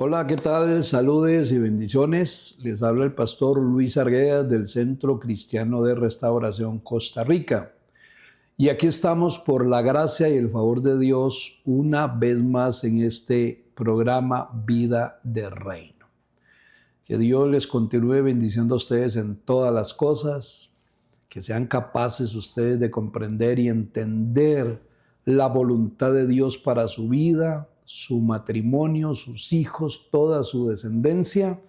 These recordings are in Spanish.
Hola, ¿qué tal? Saludes y bendiciones. Les habla el pastor Luis Arguedas del Centro Cristiano de Restauración Costa Rica. Y aquí estamos por la gracia y el favor de Dios una vez más en este programa Vida de Reino. Que Dios les continúe bendiciendo a ustedes en todas las cosas, que sean capaces ustedes de comprender y entender la voluntad de Dios para su vida, su matrimonio, sus hijos, toda su descendencia,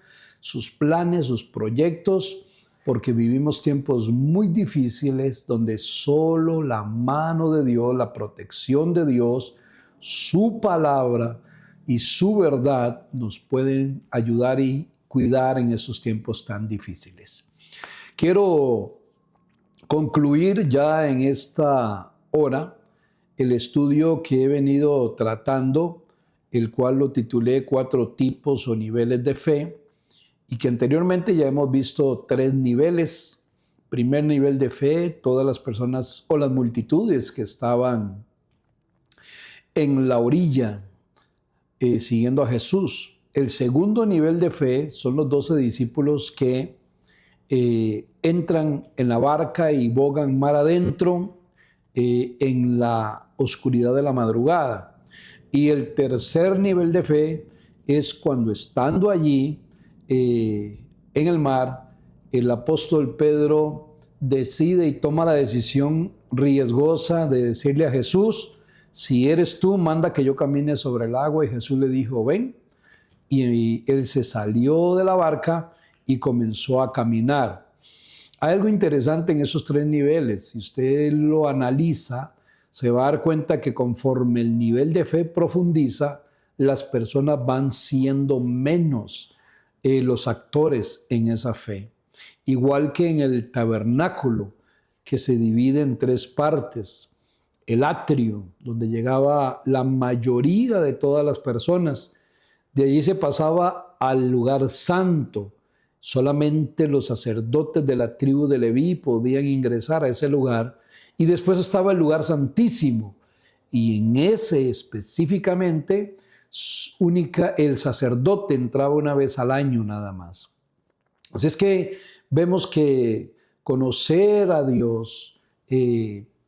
sus planes, sus proyectos, porque vivimos tiempos muy difíciles donde solo la mano de Dios, la protección de Dios, su palabra y su verdad nos pueden ayudar y cuidar en esos tiempos tan difíciles. Quiero concluir ya en esta hora el estudio que he venido tratando, el cual lo titulé 4 tipos o niveles de fe, y que anteriormente ya hemos visto 3 niveles. Primer nivel de fe, todas las personas o las multitudes que estaban en la orilla siguiendo a Jesús. El segundo nivel de fe son los 12 discípulos que entran en la barca y bogan mar adentro en la oscuridad de la madrugada. Y el tercer nivel de fe es cuando estando allí en el mar, el apóstol Pedro decide y toma la decisión riesgosa de decirle a Jesús: si eres tú, manda que yo camine sobre el agua. Y Jesús le dijo: ven. Y él se salió de la barca y comenzó a caminar. Hay algo interesante en esos 3 niveles. Si usted lo analiza, se va a dar cuenta que conforme el nivel de fe profundiza, las personas van siendo menos los actores en esa fe. Igual que en el tabernáculo, que se divide en 3 partes. El atrio, donde llegaba la mayoría de todas las personas. De allí se pasaba al lugar santo. Solamente los sacerdotes de la tribu de Leví podían ingresar a ese lugar. Y después estaba el lugar santísimo. Y en ese específicamente, el sacerdote entraba una vez al año nada más. Así es que vemos que conocer a Dios,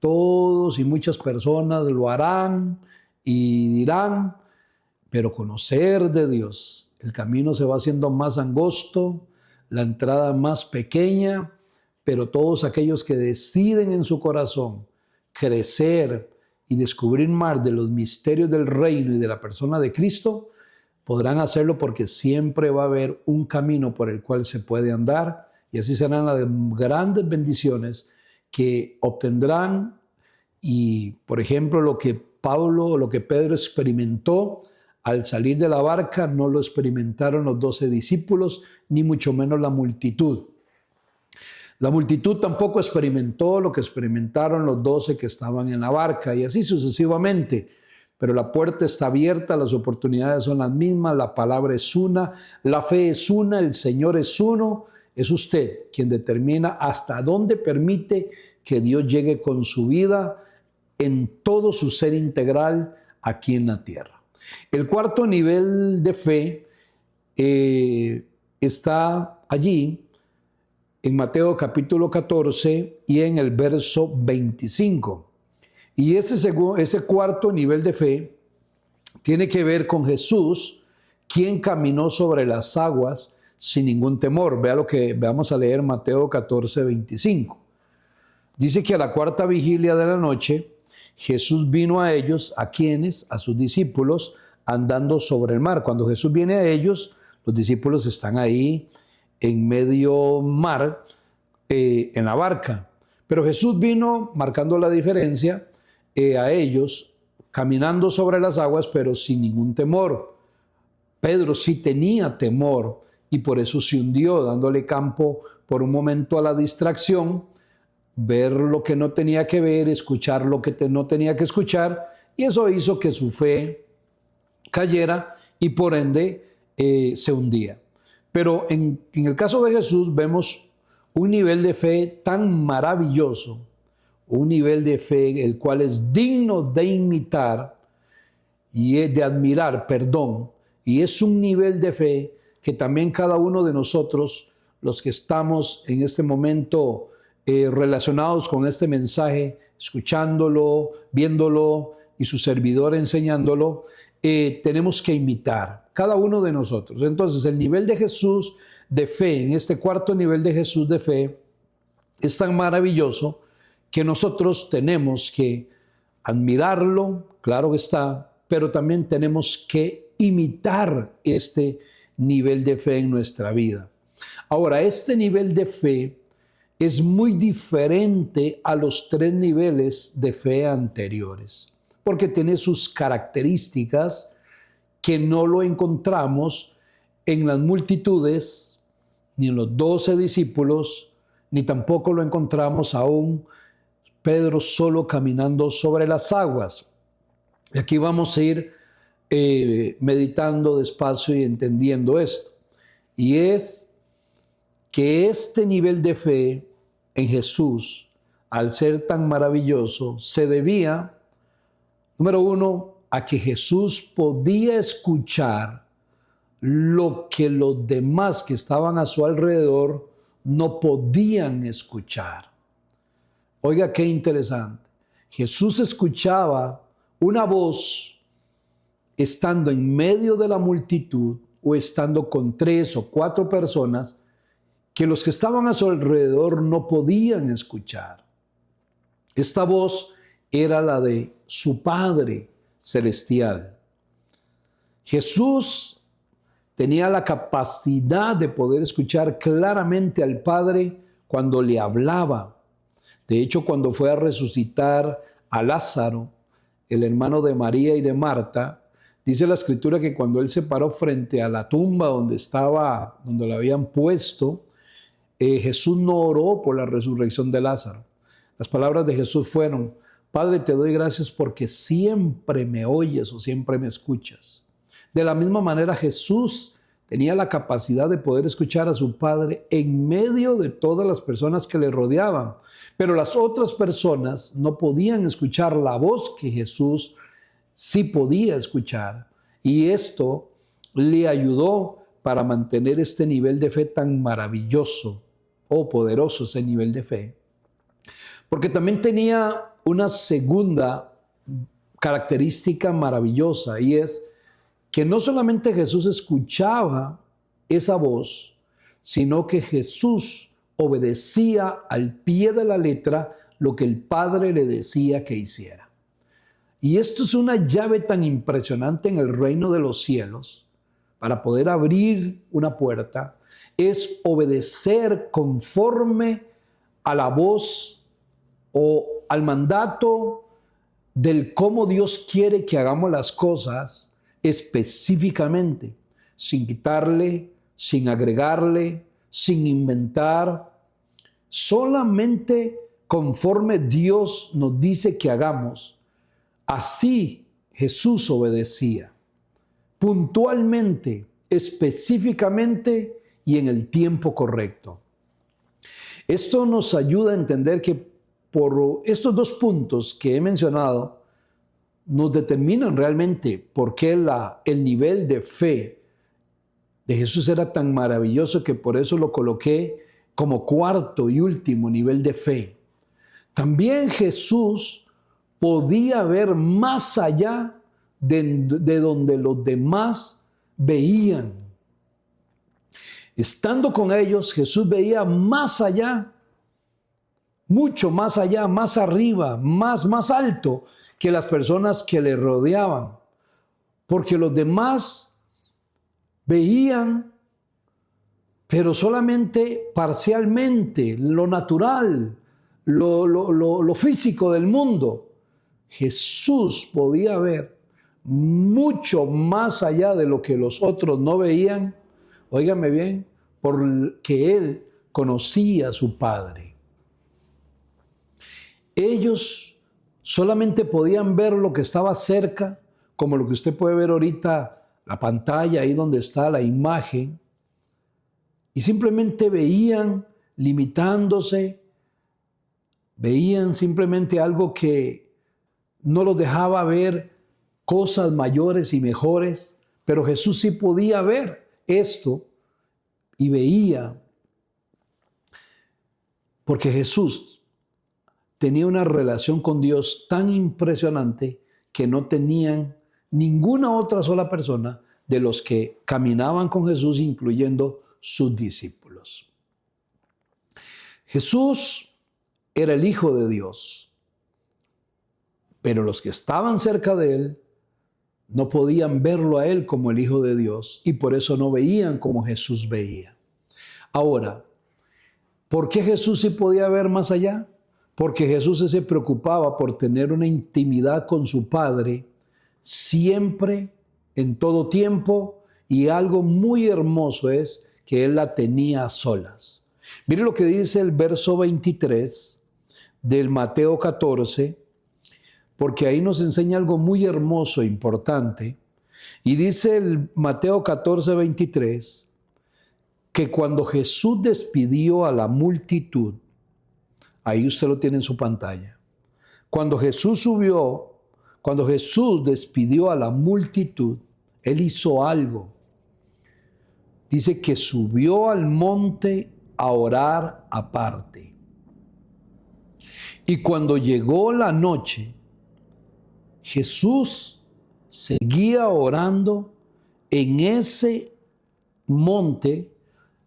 todos y muchas personas lo harán y dirán, pero conocer de Dios, el camino se va haciendo más angosto, la entrada más pequeña, pero todos aquellos que deciden en su corazón crecer y descubrir más de los misterios del reino y de la persona de Cristo, podrán hacerlo porque siempre va a haber un camino por el cual se puede andar, y así serán las grandes bendiciones que obtendrán. Y, por ejemplo, lo que Pedro experimentó al salir de la barca, no lo experimentaron los 12 discípulos, ni mucho menos la multitud. La multitud tampoco experimentó lo que experimentaron los 12 que estaban en la barca, y así sucesivamente. Pero la puerta está abierta, las oportunidades son las mismas, la palabra es una, la fe es una, el Señor es uno. Es usted quien determina hasta dónde permite que Dios llegue con su vida en todo su ser integral aquí en la tierra. El cuarto nivel de fe está allí en Mateo capítulo 14 y en el verso 25. Y ese cuarto nivel de fe tiene que ver con Jesús, quien caminó sobre las aguas sin ningún temor. Veamos a leer Mateo 14, 25. Dice que a la 4ª vigilia de la noche, Jesús vino a ellos, ¿a quiénes? A sus discípulos, andando sobre el mar. Cuando Jesús viene a ellos, los discípulos están ahí en medio mar, en la barca. Pero Jesús vino marcando la diferencia a ellos, caminando sobre las aguas, pero sin ningún temor. Pedro sí tenía temor y por eso se hundió, dándole campo por un momento a la distracción, ver lo que no tenía que ver, escuchar lo que no tenía que escuchar, y eso hizo que su fe cayera y por ende se hundía. Pero en el caso de Jesús vemos un nivel de fe tan maravilloso, un nivel de fe el cual es digno de imitar y de admirar, Y es un nivel de fe que también cada uno de nosotros, los que estamos en este momento relacionados con este mensaje, escuchándolo, viéndolo y su servidor enseñándolo, tenemos que imitar, cada uno de nosotros. Entonces, el nivel de Jesús de fe, en este cuarto nivel de Jesús de fe, es tan maravilloso que nosotros tenemos que admirarlo, claro que está, pero también tenemos que imitar este nivel de fe en nuestra vida. Ahora, este nivel de fe es muy diferente a los 3 niveles de fe anteriores, porque tiene sus características que no lo encontramos en las multitudes, ni en los 12 discípulos, ni tampoco lo encontramos aún Pedro solo caminando sobre las aguas. Y aquí vamos a ir meditando despacio y entendiendo esto. Y es que este nivel de fe en Jesús, al ser tan maravilloso, se debía, número 1, a que Jesús podía escuchar lo que los demás que estaban a su alrededor no podían escuchar. Oiga, qué interesante. Jesús escuchaba una voz estando en medio de la multitud o estando con 3 o 4 personas que los que estaban a su alrededor no podían escuchar. Esta voz era la de su Padre celestial. Jesús tenía la capacidad de poder escuchar claramente al Padre cuando le hablaba. De hecho, cuando fue a resucitar a Lázaro, el hermano de María y de Marta, dice la Escritura que cuando él se paró frente a la tumba donde lo habían puesto, Jesús no oró por la resurrección de Lázaro. Las palabras de Jesús fueron: Padre, te doy gracias porque siempre me oyes o siempre me escuchas. De la misma manera, Jesús tenía la capacidad de poder escuchar a su Padre en medio de todas las personas que le rodeaban. Pero las otras personas no podían escuchar la voz que Jesús sí podía escuchar. Y esto le ayudó para mantener este nivel de fe tan maravilloso o poderoso, ese nivel de fe. Porque también tenía una segunda característica maravillosa, y es que no solamente Jesús escuchaba esa voz, sino que Jesús obedecía al pie de la letra lo que el Padre le decía que hiciera. Y esto es una llave tan impresionante en el reino de los cielos, para poder abrir una puerta, es obedecer conforme a la voz o al mandato del cómo Dios quiere que hagamos las cosas específicamente, sin quitarle, sin agregarle, sin inventar, solamente conforme Dios nos dice que hagamos. Así Jesús obedecía, puntualmente, específicamente y en el tiempo correcto. Esto nos ayuda a entender que por estos 2 puntos que he mencionado, nos determinan realmente por qué el nivel de fe de Jesús era tan maravilloso, que por eso lo coloqué como cuarto y último nivel de fe. También Jesús podía ver más allá de donde los demás veían. Estando con ellos, Jesús veía más allá, mucho más allá, más arriba, más alto que las personas que le rodeaban, porque los demás veían, pero solamente parcialmente, lo natural, lo físico del mundo. Jesús podía ver mucho más allá de lo que los otros no veían, óigame bien, porque Él conocía a su Padre. Ellos solamente podían ver lo que estaba cerca, como lo que usted puede ver ahorita, la pantalla, ahí donde está la imagen, y simplemente veían limitándose, veían simplemente algo que no los dejaba ver cosas mayores y mejores, Pero Jesús sí podía ver esto y veía, porque Jesús tenía una relación con Dios tan impresionante que no tenían ninguna otra sola persona de los que caminaban con Jesús, incluyendo sus discípulos. Jesús era el Hijo de Dios, pero los que estaban cerca de él no podían verlo a él como el Hijo de Dios y por eso no veían como Jesús veía. Ahora, ¿por qué Jesús sí podía ver más allá? Porque Jesús se preocupaba por tener una intimidad con su Padre siempre, en todo tiempo, y algo muy hermoso es que él la tenía a solas. Mire lo que dice el verso 23 del Mateo 14, porque ahí nos enseña algo muy hermoso e importante. Y dice el Mateo 14, 23, que cuando Jesús despidió a la multitud, ahí usted lo tiene en su pantalla, cuando Jesús despidió a la multitud, él hizo algo. Dice que subió al monte a orar aparte. Y cuando llegó la noche, Jesús seguía orando en ese monte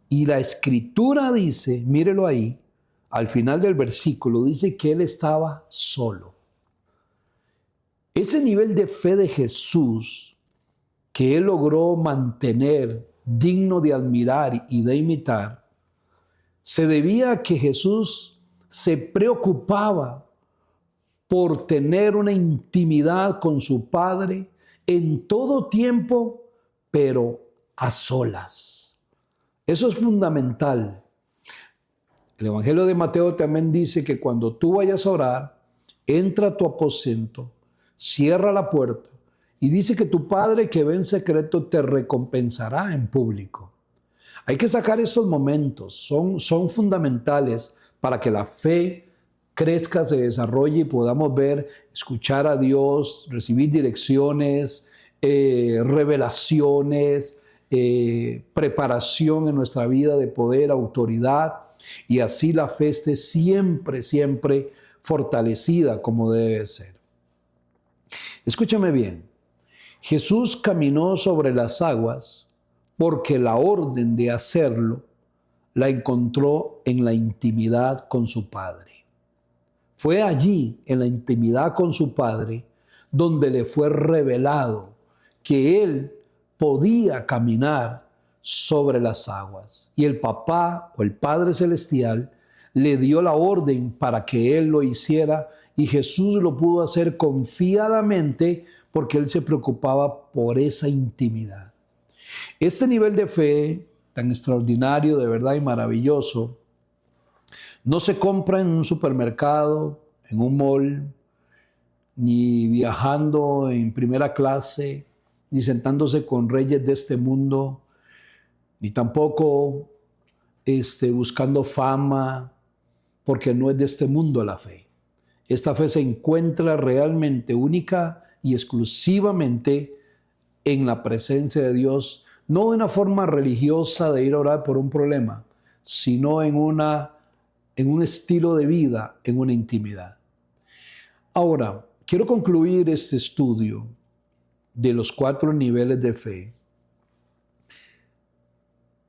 y la escritura dice, mírelo ahí, al final del versículo dice que él estaba solo. Ese nivel de fe de Jesús que él logró mantener digno de admirar y de imitar, se debía a que Jesús se preocupaba por tener una intimidad con su Padre en todo tiempo, pero a solas. Eso es fundamental. El Evangelio de Mateo también dice que cuando tú vayas a orar, entra a tu aposento, cierra la puerta y dice que tu Padre que ve en secreto te recompensará en público. Hay que sacar estos momentos, son fundamentales para que la fe crezca, se desarrolle y podamos ver, escuchar a Dios, recibir direcciones, revelaciones, preparación en nuestra vida de poder, autoridad, y así la fe esté siempre, siempre fortalecida como debe ser. Escúchame bien, Jesús caminó sobre las aguas porque la orden de hacerlo la encontró en la intimidad con su Padre. Fue allí, en la intimidad con su Padre, donde le fue revelado que él podía caminar sobre las aguas. Y el Papá o el Padre Celestial le dio la orden para que él lo hiciera y Jesús lo pudo hacer confiadamente porque él se preocupaba por esa intimidad. Este nivel de fe tan extraordinario, de verdad y maravilloso, no se compra en un supermercado, en un mall, ni viajando en primera clase, ni sentándose con reyes de este mundo, ni tampoco buscando fama, porque no es de este mundo la fe. Esta fe se encuentra realmente única y exclusivamente en la presencia de Dios, no de una forma religiosa de ir a orar por un problema, sino en un estilo de vida, en una intimidad. Ahora, quiero concluir este estudio de los 4 niveles de fe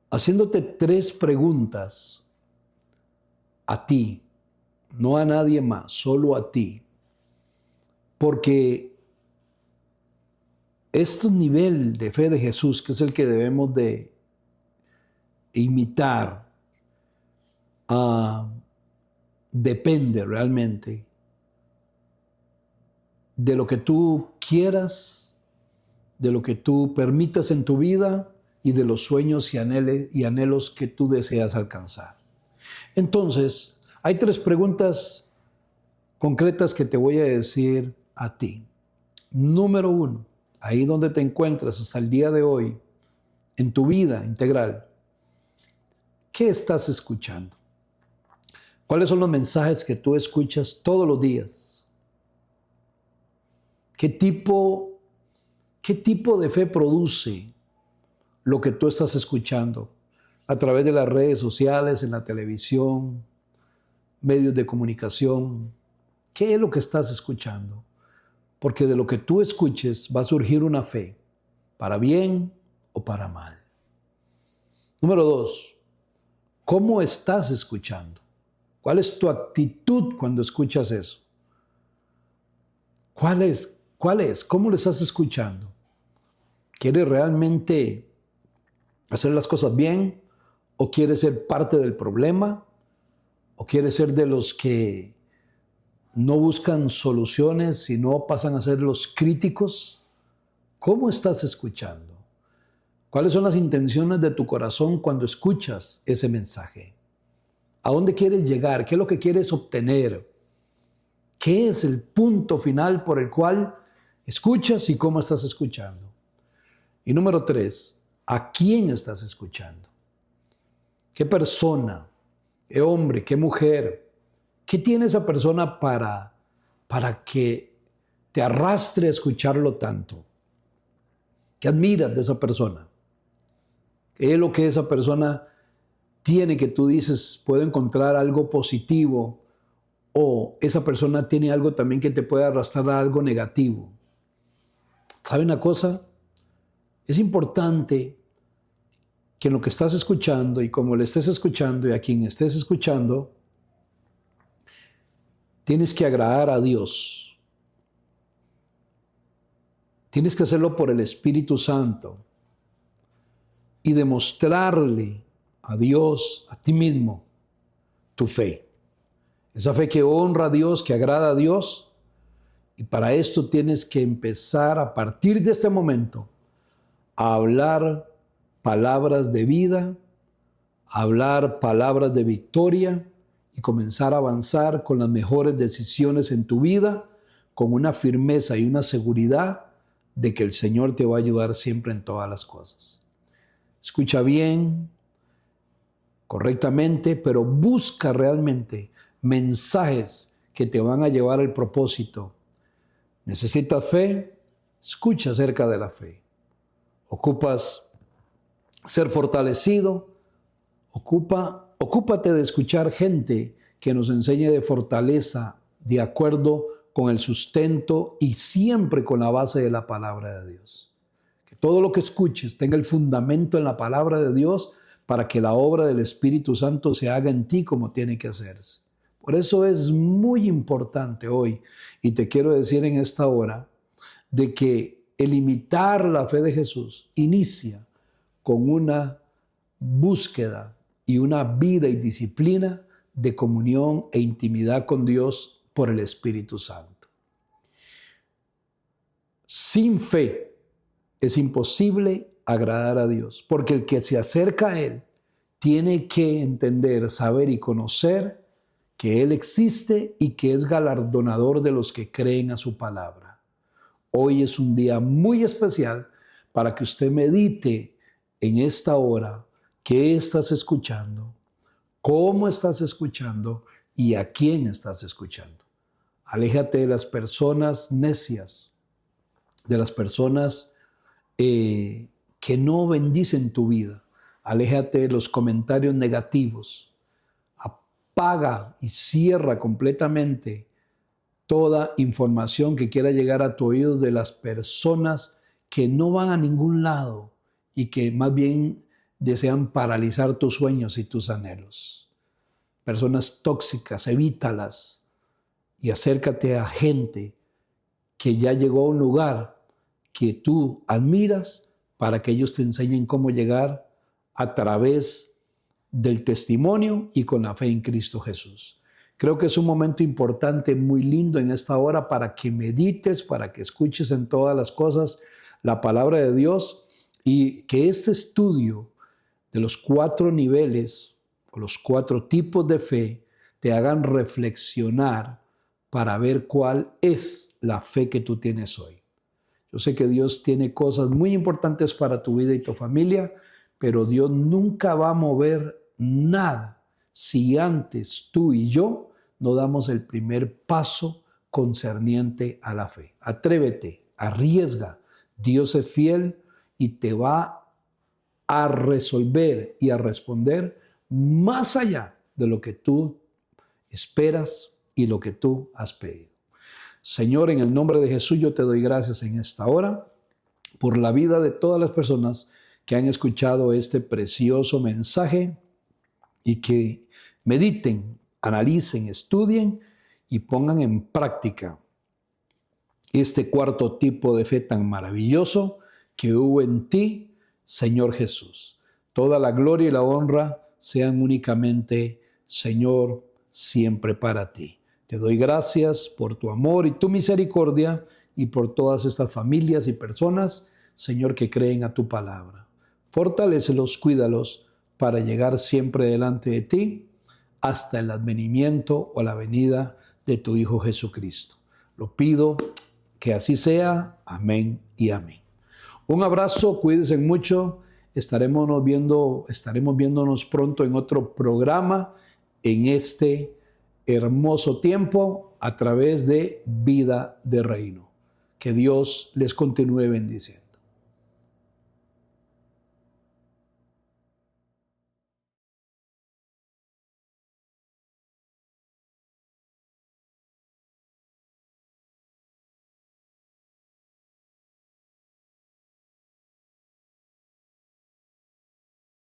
haciéndote 3 preguntas a ti, no a nadie más, solo a ti. Porque este nivel de fe de Jesús, que es el que debemos de imitar, depende realmente de lo que tú quieras, de lo que tú permitas en tu vida y de los sueños y anhelos que tú deseas alcanzar. Entonces, hay 3 preguntas concretas que te voy a decir a ti. Número 1, ahí donde te encuentras hasta el día de hoy, en tu vida integral, ¿qué estás escuchando? ¿Cuáles son los mensajes que tú escuchas todos los días? ¿Qué tipo ¿Qué tipo de fe produce lo que tú estás escuchando a través de las redes sociales, en la televisión, medios de comunicación? ¿Qué es lo que estás escuchando? Porque de lo que tú escuches va a surgir una fe, para bien o para mal. Número 2, ¿cómo estás escuchando? ¿Cuál es tu actitud cuando escuchas eso? ¿Cuál es? ¿Cómo lo estás escuchando? ¿Quieres realmente hacer las cosas bien? ¿O quieres ser parte del problema? ¿O quieres ser de los que no buscan soluciones, sino pasan a ser los críticos? ¿Cómo estás escuchando? ¿Cuáles son las intenciones de tu corazón cuando escuchas ese mensaje? ¿A dónde quieres llegar? ¿Qué es lo que quieres obtener? ¿Qué es el punto final por el cual escuchas y cómo estás escuchando? Y número 3, ¿a quién estás escuchando? ¿Qué persona? ¿Qué hombre? ¿Qué mujer? ¿Qué tiene esa persona para que te arrastre a escucharlo tanto? ¿Qué admiras de esa persona? ¿Qué es lo que esa persona tiene que tú dices, puedo encontrar algo positivo? O esa persona tiene algo también que te puede arrastrar a algo negativo. ¿Sabe una cosa? Es importante que en lo que estás escuchando y como le estés escuchando y a quien estés escuchando, tienes que agradar a Dios. Tienes que hacerlo por el Espíritu Santo y demostrarle a Dios, a ti mismo, tu fe. Esa fe que honra a Dios, que agrada a Dios. Y para esto tienes que empezar a partir de este momento a hablar palabras de vida, a hablar palabras de victoria y comenzar a avanzar con las mejores decisiones en tu vida, con una firmeza y una seguridad de que el Señor te va a ayudar siempre en todas las cosas. Escucha bien, correctamente, pero busca realmente mensajes que te van a llevar al propósito. ¿Necesitas fe? Escucha acerca de la fe. ¿Ocupas ser fortalecido? Ocúpate de escuchar gente que nos enseñe de fortaleza, de acuerdo con el sustento y siempre con la base de la palabra de Dios. Que todo lo que escuches tenga el fundamento en la palabra de Dios para que la obra del Espíritu Santo se haga en ti como tiene que hacerse. Por eso es muy importante hoy, y te quiero decir en esta hora, de que el imitar la fe de Jesús inicia con una búsqueda y una vida y disciplina de comunión e intimidad con Dios por el Espíritu Santo. Sin fe es imposible agradar a Dios, porque el que se acerca a Él tiene que entender, saber y conocer que Él existe y que es galardonador de los que creen a su palabra. Hoy es un día muy especial para que usted medite en esta hora qué estás escuchando, cómo estás escuchando y a quién estás escuchando. Aléjate de las personas necias, de las personas que no bendicen tu vida. Aléjate de los comentarios negativos. Apaga y cierra completamente toda información que quiera llegar a tu oído de las personas que no van a ningún lado y que más bien desean paralizar tus sueños y tus anhelos. Personas tóxicas, evítalas y acércate a gente que ya llegó a un lugar que tú admiras para que ellos te enseñen cómo llegar a través del testimonio y con la fe en Cristo Jesús. Creo que es un momento importante, muy lindo en esta hora para que medites, para que escuches en todas las cosas la palabra de Dios y que este estudio de los 4 niveles o los 4 tipos de fe te hagan reflexionar para ver cuál es la fe que tú tienes hoy. Yo sé que Dios tiene cosas muy importantes para tu vida y tu familia, pero Dios nunca va a mover nada si antes tú y yo no damos el primer paso concerniente a la fe. Atrévete, arriesga, Dios es fiel y te va a resolver y a responder más allá de lo que tú esperas y lo que tú has pedido. Señor, en el nombre de Jesús yo te doy gracias en esta hora por la vida de todas las personas que han escuchado este precioso mensaje y que mediten, analicen, estudien y pongan en práctica este cuarto tipo de fe tan maravilloso que hubo en ti, Señor Jesús. Toda la gloria y la honra sean únicamente, Señor, siempre para ti. Te doy gracias por tu amor y tu misericordia y por todas estas familias y personas, Señor, que creen a tu palabra. Fortalécelos, cuídalos para llegar siempre delante de ti hasta el advenimiento o la venida de tu Hijo Jesucristo. Lo pido que así sea. Amén y amén. Un abrazo, cuídense mucho. Estaremos viéndonos pronto en otro programa en este hermoso tiempo a través de Vida de Reino. Que Dios les continúe bendiciendo.